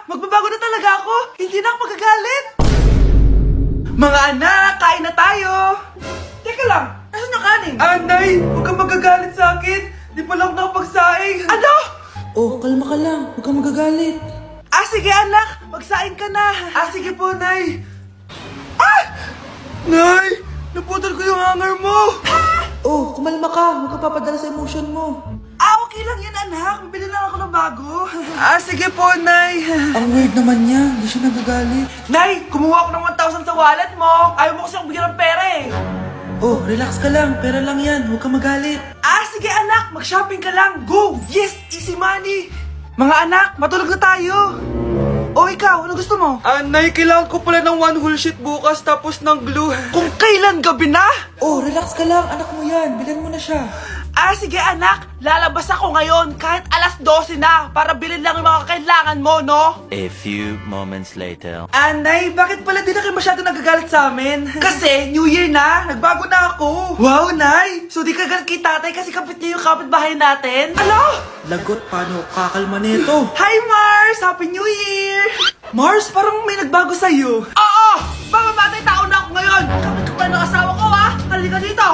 Magbabago na talaga ako! Hindi na ako magagalit! Mga anak, kain na tayo! Teka lang, nasan yung kanin? Nay! Huwag kang magagalit sa akin! Di pa lang nakapagsaing! Ano? Oh, kalma ka lang. Huwag kang magagalit. Sige anak! Magsaing ka na! Sige po, Nay! Nay! Naputol ko yung hanger mo! Oh, kumalma ka. Huwag ka papadala sa emotion mo. Okay lang yan, anak. Bibili lang ako ng bago. Sige po, Nay. Ang weird naman niya. Hindi siya nagagalit. Nay, kumuha ako ng 1,000 sa wallet mo. Ayaw mo kasi akong bigyan ng pera eh. Oh, relax ka lang. Pera lang yan. Huwag ka magalit. Sige anak, mag-shopping ka lang. Go! Yes, easy money. Mga anak, matulog na tayo. Ikaw, ano gusto mo? Nay, kailangan ko pala ng 1 whole sheet bukas tapos ng glue. Kung kailan gabi na? Oh, relax ka lang. Anak mo yan. Bilan mo na siya. Sige anak, lalabas ako ngayon kahit alas 12 na para bilhin lang yung mga kailangan mo, no? A few moments later. Nay, bakit pala di na kayo masyado nagagalit sa amin? Kasi, New Year na, nagbago na ako. Wow, Nay! So di ka galit kay tatay kasi kapit niya yung kapitbahay natin? Ano? Lagot, paano kakalma nito? Hi, Mars! Happy New Year! Mars, parang may nagbago sa'yo. Oo! Mamamatay tao na ako ngayon! Kapit ko pa ng asawa ko, ha? Halika dito!